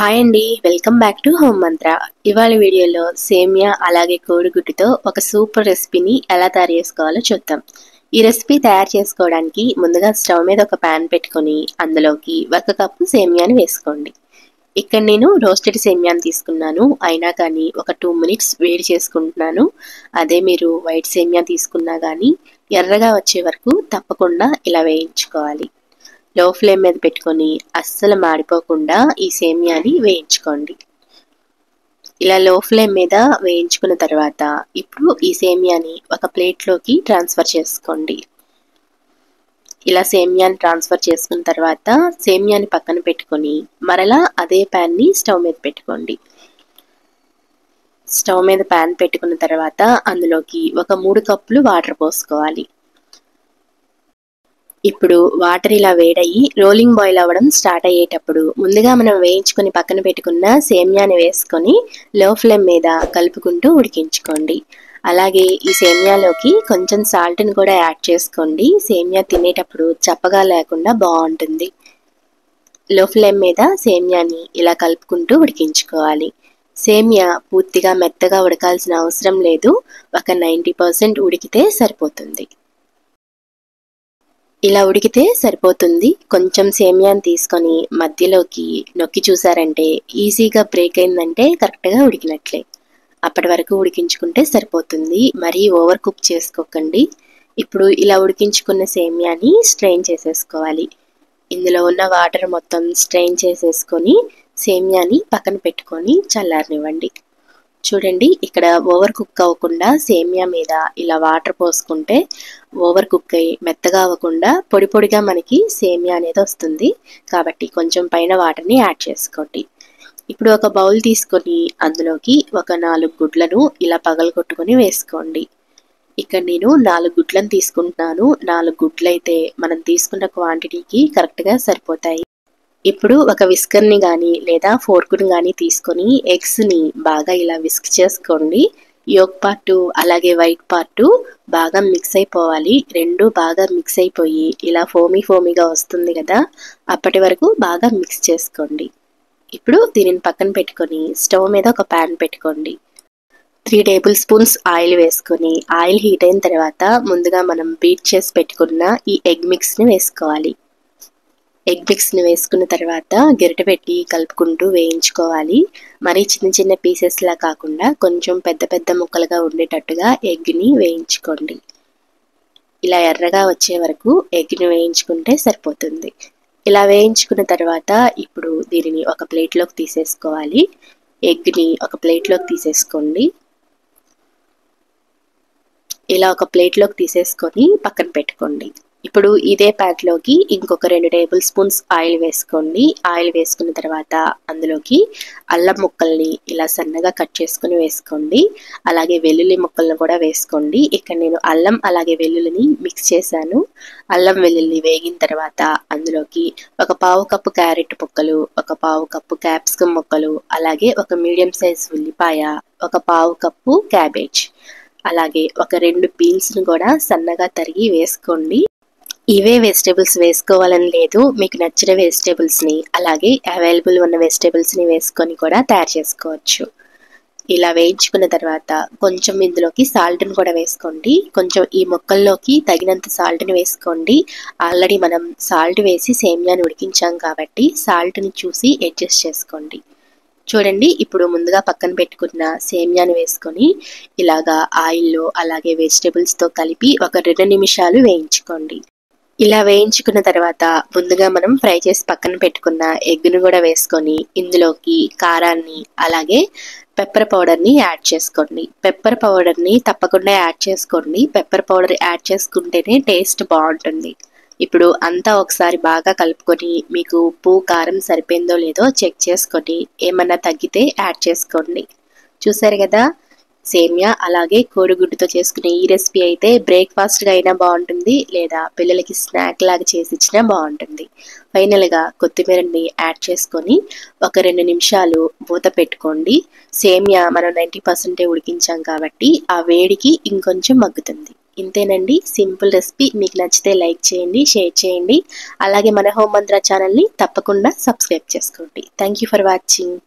Hi అండి, welcome back to home మంత్ర. ఇవాళ వీడియోలో సేమియా అలాగే కోడిగుడ్డుతో ఒక సూపర్ రెసిపీని ఎలా తయారు చేసుకోవాలో చూద్దాం. ఈ రెసిపీ తయారు చేసుకోవడానికి ముందుగా స్టవ్ మీద ఒక ప్యాన్ పెట్టుకొని అందులోకి 1 కప్పు సేమియాని వేసుకోండి. ఇక్కడ నేను రోస్టెడ్ సేమియాని తీసుకున్నాను, అయినా కానీ ఒక 2 మినిట్స్ వేడి చేసుకుంటున్నాను. అదే మీరు వైట్ సేమియా తీసుకున్నా కానీ ఎర్రగా వచ్చే వరకు తప్పకుండా ఇలా వేయించుకోవాలి. లో ఫ్లేమ్ మీద పెట్టుకొని అస్సలు మాడిపోకుండా ఈ సేమియాని వేయించుకోండి. ఇలా లో ఫ్లేమ్ మీద వేయించుకున్న తర్వాత ఇప్పుడు ఈ సేమియాని ఒక ప్లేట్లోకి ట్రాన్స్ఫర్ చేసుకోండి. ఇలా సేమియాని ట్రాన్స్ఫర్ చేసుకున్న తర్వాత సేమియాని పక్కన పెట్టుకొని మరలా అదే ప్యాన్ని స్టవ్ మీద పెట్టుకోండి. స్టవ్ మీద ప్యాన్ పెట్టుకున్న తర్వాత అందులోకి ఒక 3 కప్పులు వాటర్ పోసుకోవాలి. ఇప్పుడు వాటర్ ఇలా వేడయ్యి రోలింగ్ బాయిల్ అవ్వడం స్టార్ట్ అయ్యేటప్పుడు ముందుగా మనం వేయించుకొని పక్కన పెట్టుకున్న సేమియాని వేసుకొని లో ఫ్లేమ్ మీద కలుపుకుంటూ ఉడికించుకోండి. అలాగే ఈ సేమియాలోకి కొంచెం సాల్ట్ని కూడా యాడ్ చేసుకోండి. సేమియా తినేటప్పుడు చప్పగా లేకుండా బాగుంటుంది. లో ఫ్లేమ్ మీద సేమియాని ఇలా కలుపుకుంటూ ఉడికించుకోవాలి. సేమియా పూర్తిగా మెత్తగా ఉడకాల్సిన అవసరం లేదు, ఒక 90% ఉడికితే సరిపోతుంది. ఇలా ఉడికితే సరిపోతుంది. కొంచెం సేమియాని తీసుకొని మధ్యలోకి నొక్కి చూసారంటే ఈజీగా బ్రేక్ అయిందంటే కరెక్ట్గా ఉడికినట్లే. అప్పటి వరకు ఉడికించుకుంటే సరిపోతుంది, మరీ ఓవర్ కుక్ చేసుకోకండి. ఇప్పుడు ఇలా ఉడికించుకున్న సేమియాని స్ట్రెయిన్ చేసేసుకోవాలి. ఇందులో ఉన్న వాటర్ మొత్తం స్ట్రెయిన్ చేసేసుకొని సేమియాని పక్కన పెట్టుకొని చల్లారనివ్వండి. చూడండి, ఇక్కడ ఓవర్ కుక్ అవ్వకుండా సేమియా మీద ఇలా వాటర్ పోసుకుంటే ఓవర్ కుక్ అయ్యి మెత్తగా అవ్వకుండా పొడి పొడిగా మనకి సేమియా అనేది వస్తుంది. కాబట్టి కొంచెం పైన వాటర్ని యాడ్ చేసుకోండి. ఇప్పుడు ఒక బౌల్ తీసుకొని అందులోకి ఒక 4 గుడ్లను ఇలా పగలగొట్టుకొని వేసుకోండి. ఇక్కడ నేను 4 గుడ్లను తీసుకుంటున్నాను. 4 గుడ్లు అయితే మనం తీసుకున్న క్వాంటిటీకి కరెక్ట్గా సరిపోతాయి. ఇప్పుడు ఒక విస్కర్ని కానీ లేదా ఫోర్క్ని కానీ తీసుకొని ఎగ్స్ని బాగా ఇలా విస్క్ చేసుకోండి. యోక్ పార్టు అలాగే వైట్ పార్టు బాగా మిక్స్ అయిపోవాలి. రెండు బాగా మిక్స్ అయిపోయి ఇలా ఫోమీగా వస్తుంది కదా, అప్పటి వరకు బాగా మిక్స్ చేసుకోండి. ఇప్పుడు దీనిని పక్కన పెట్టుకొని స్టవ్ మీద ఒక ప్యాన్ పెట్టుకోండి. 3 టేబుల్ స్పూన్స్ ఆయిల్ వేసుకొని ఆయిల్ హీట్ అయిన తర్వాత ముందుగా మనం బీట్ చేసి పెట్టుకున్న ఈ ఎగ్ మిక్స్ని వేసుకోవాలి. ఎగ్ మిక్స్ని వేసుకున్న తర్వాత గరిటె పెట్టి కలుపుకుంటూ వేయించుకోవాలి. మరీ చిన్న చిన్న పీసెస్లా కాకుండా కొంచెం పెద్ద పెద్ద ముక్కలుగా ఉండేటట్టుగా ఎగ్ని వేయించుకోండి. ఇలా ఎర్రగా వచ్చే వరకు ఎగ్ని వేయించుకుంటే సరిపోతుంది. ఇలా వేయించుకున్న తర్వాత ఇప్పుడు దీనిని ఒక ప్లేట్లోకి తీసేసుకోవాలి. ఎగ్ని ఒక ప్లేట్లోకి తీసేసుకోండి. ఇలా ఒక ప్లేట్లోకి తీసేసుకొని పక్కన పెట్టుకోండి. ఇప్పుడు ఇదే ప్యాన్లోకి ఇంకొక 2 టేబుల్ స్పూన్స్ ఆయిల్ వేసుకోండి. ఆయిల్ వేసుకున్న తర్వాత అందులోకి అల్లం ముక్కల్ని ఇలా సన్నగా కట్ చేసుకుని వేసుకోండి. అలాగే వెల్లుల్లి ముక్కలను కూడా వేసుకోండి. ఇక్కడ నేను అల్లం అలాగే వెల్లుల్లిని మిక్స్ చేశాను. అల్లం వెల్లుల్లి వేగిన తర్వాత అందులోకి ఒక 1/2 కప్పు క్యారెట్ ముక్కలు, ఒక 1/2 కప్పు క్యాప్సికమ్ ముక్కలు, అలాగే ఒక మీడియం సైజ్ ఉల్లిపాయ, ఒక 1/2 కప్పు క్యాబేజ్, అలాగే ఒక 2 బీన్స్ను కూడా సన్నగా తరిగి వేసుకోండి. ఇవే వెజిటేబుల్స్ వేసుకోవాలని లేదు, మీకు నచ్చిన వెజిటేబుల్స్ని అలాగే అవైలబుల్ ఉన్న వెజిటేబుల్స్ని వేసుకొని కూడా తయారు చేసుకోవచ్చు. ఇలా వేయించుకున్న తర్వాత కొంచెం ఇందులోకి సాల్ట్ని కూడా వేసుకోండి. కొంచెం ఈ ముక్కల్లోకి తగినంత సాల్ట్ని వేసుకోండి. ఆల్రెడీ మనం సాల్ట్ వేసి సేమియాని ఉడికించాం కాబట్టి సాల్ట్ని చూసి అడ్జస్ట్ చేసుకోండి. చూడండి, ఇప్పుడు ముందుగా పక్కన పెట్టుకున్న సేమియాని వేసుకొని ఇలాగా ఆయిల్లో అలాగే వెజిటేబుల్స్తో కలిపి ఒక 2 నిమిషాలు వేయించుకోండి. ఇలా వేయించుకున్న తర్వాత ముందుగా మనం ఫ్రై చేసి పక్కన పెట్టుకున్న ఎగ్ను కూడా వేసుకొని ఇందులోకి కారాన్ని అలాగే పెప్పర్ పౌడర్ని యాడ్ చేసుకోండి. పెప్పర్ పౌడర్ని తప్పకుండా యాడ్ చేసుకోండి. పెప్పర్ పౌడర్ యాడ్ చేసుకుంటేనే టేస్ట్ బాగుంటుంది. ఇప్పుడు అంతా ఒకసారి బాగా కలుపుకొని మీకు ఉప్పు కారం సరిపోయిందో లేదో చెక్ చేసుకొని ఏమన్నా తగ్గితే యాడ్ చేసుకోండి. చూసారు కదా, సేమియా అలాగే కోడిగుడ్డుతో చేసుకునే ఈ రెసిపీ అయితే బ్రేక్ఫాస్ట్గా అయినా బాగుంటుంది, లేదా పిల్లలకి స్నాక్ లాగా చేసి ఇచ్చినా బాగుంటుంది. ఫైనల్గా కొత్తిమీరని యాడ్ చేసుకొని ఒక 2 నిమిషాలు మూత పెట్టుకోండి. సేమియా మనం 90% ఉడికించాం కాబట్టి ఆ వేడికి ఇంకొంచెం మగ్గుతుంది. ఇంతేనండి, సింపుల్ రెసిపీ. మీకు నచ్చితే లైక్ చేయండి, షేర్ చేయండి. అలాగే మన హోమ్ మంత్ర ఛానల్ని తప్పకుండా సబ్స్క్రైబ్ చేసుకోండి. Thank you for watching.